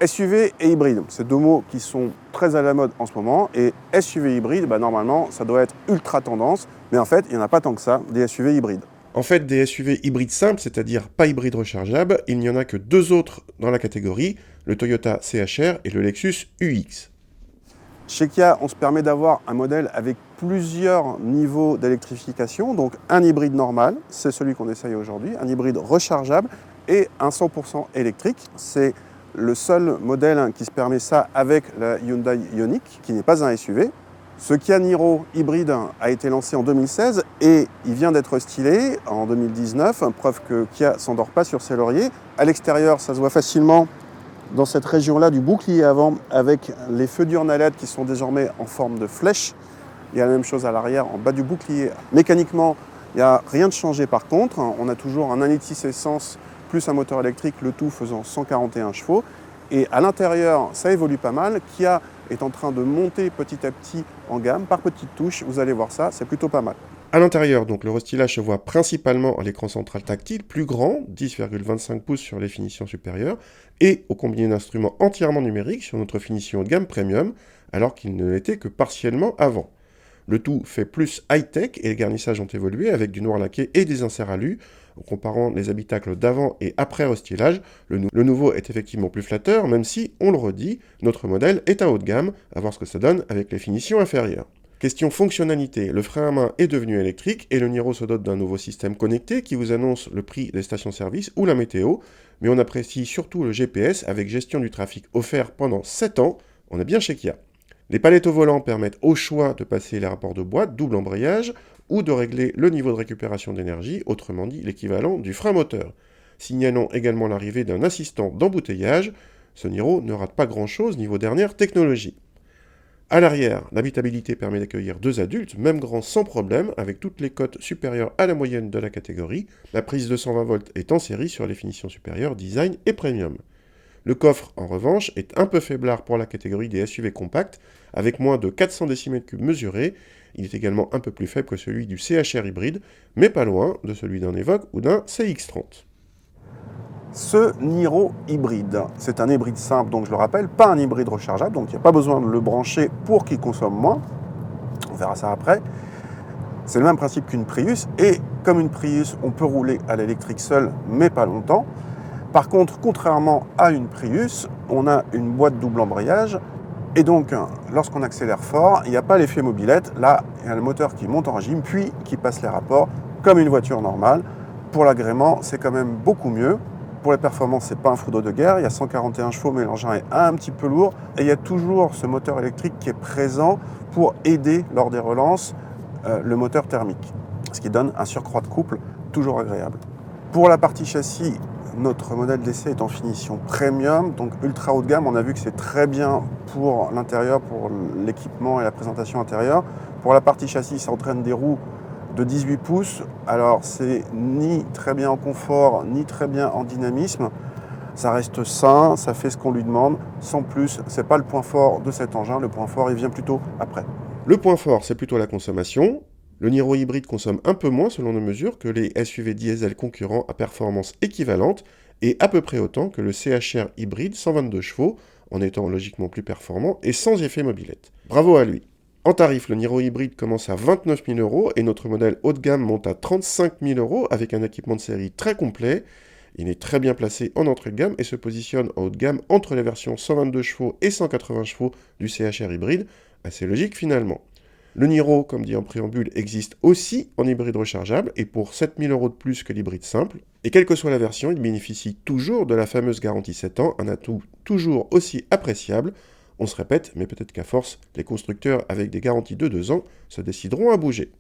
SUV et hybride, c'est deux mots qui sont très à la mode en ce moment. Et SUV hybride, normalement, ça doit être ultra tendance. Mais en fait, il n'y en a pas tant que ça, des SUV hybrides. En fait, des SUV hybrides simples, c'est-à-dire pas hybrides rechargeables, il n'y en a que deux autres dans la catégorie, le Toyota CHR et le Lexus UX. Chez Kia, on se permet d'avoir un modèle avec plusieurs niveaux d'électrification. Donc un hybride normal, c'est celui qu'on essaye aujourd'hui, un hybride rechargeable et un 100% électrique. C'est le seul modèle qui se permet ça avec la Hyundai Ioniq, qui n'est pas un SUV. Ce Kia Niro hybride a été lancé en 2016 et il vient d'être stylé en 2019, preuve que Kia ne s'endort pas sur ses lauriers. À l'extérieur, ça se voit facilement dans cette région-là du bouclier avant, avec les feux diurnes à LED qui sont désormais en forme de flèche. Il y a la même chose à l'arrière, en bas du bouclier. Mécaniquement, il n'y a rien de changé par contre. On a toujours un 1,6 essence plus un moteur électrique, le tout faisant 141 chevaux. Et à l'intérieur, ça évolue pas mal. Kia est en train de monter petit à petit en gamme, par petites touches. Vous allez voir ça, c'est plutôt pas mal. À l'intérieur, donc, le restylage se voit principalement à l'écran central tactile, plus grand, 10,25 pouces sur les finitions supérieures, et au combiné d'instruments entièrement numériques sur notre finition haut de gamme premium, alors qu'il ne l'était que partiellement avant. Le tout fait plus high-tech et les garnissages ont évolué avec du noir laqué et des inserts alu. En comparant les habitacles d'avant et après restylage, le nouveau est effectivement plus flatteur, même si, on le redit, notre modèle est à haut de gamme, à voir ce que ça donne avec les finitions inférieures. Question fonctionnalité, le frein à main est devenu électrique et le Niro se dote d'un nouveau système connecté qui vous annonce le prix des stations-service ou la météo, mais on apprécie surtout le GPS avec gestion du trafic offert pendant 7 ans, on est bien chez Kia. Les palettes au volant permettent au choix de passer les rapports de boîte, double embrayage, ou de régler le niveau de récupération d'énergie, autrement dit l'équivalent du frein moteur. Signalons également l'arrivée d'un assistant d'embouteillage, ce Niro ne rate pas grand-chose niveau dernière technologie. À l'arrière, l'habitabilité permet d'accueillir 2 adultes, même grands sans problème, avec toutes les cotes supérieures à la moyenne de la catégorie. La prise de 120 volts est en série sur les finitions supérieures, design et premium. Le coffre, en revanche, est un peu faiblard pour la catégorie des SUV compacts, avec moins de 400 décimètres cubes mesurés. Il est également un peu plus faible que celui du CHR hybride, mais pas loin de celui d'un Evoque ou d'un CX-30. Ce Niro hybride, c'est un hybride simple, donc je le rappelle, pas un hybride rechargeable, donc il n'y a pas besoin de le brancher pour qu'il consomme moins. On verra ça après. C'est le même principe qu'une Prius, et comme une Prius, on peut rouler à l'électrique seul, mais pas longtemps. Par contre, contrairement à une Prius, on a une boîte double embrayage, et donc lorsqu'on accélère fort, il n'y a pas l'effet mobilette. Là, il y a le moteur qui monte en régime, puis qui passe les rapports, comme une voiture normale. Pour l'agrément, c'est quand même beaucoup mieux. Pour les performances, c'est pas un foudre de guerre, il y a 141 chevaux, mais l'engin est un petit peu lourd. Et il y a toujours ce moteur électrique qui est présent pour aider lors des relances le moteur thermique, ce qui donne un surcroît de couple toujours agréable. Pour la partie châssis, notre modèle d'essai est en finition premium, donc ultra haut de gamme. On a vu que c'est très bien pour l'intérieur, pour l'équipement et la présentation intérieure. Pour la partie châssis, ça entraîne des roues de 18 pouces, alors c'est ni très bien en confort, ni très bien en dynamisme. Ça reste sain, ça fait ce qu'on lui demande, sans plus, c'est pas le point fort de cet engin, le point fort il vient plutôt après. Le point fort, c'est plutôt la consommation. Le Niro hybride consomme un peu moins selon nos mesures que les SUV diesel concurrents à performance équivalente et à peu près autant que le CHR hybride 122 chevaux, en étant logiquement plus performant et sans effet mobilette. Bravo à lui. En tarif, le Niro hybride commence à 29 000 € et notre modèle haut de gamme monte à 35 000 € avec un équipement de série très complet. Il est très bien placé en entrée de gamme et se positionne en haut de gamme entre les versions 122 chevaux et 180 chevaux du CHR hybride. Assez logique finalement. Le Niro, comme dit en préambule, existe aussi en hybride rechargeable et pour 7 000 € de plus que l'hybride simple. Et quelle que soit la version, il bénéficie toujours de la fameuse garantie 7 ans, un atout toujours aussi appréciable. On se répète, mais peut-être qu'à force, les constructeurs avec des garanties de 2 ans se décideront à bouger.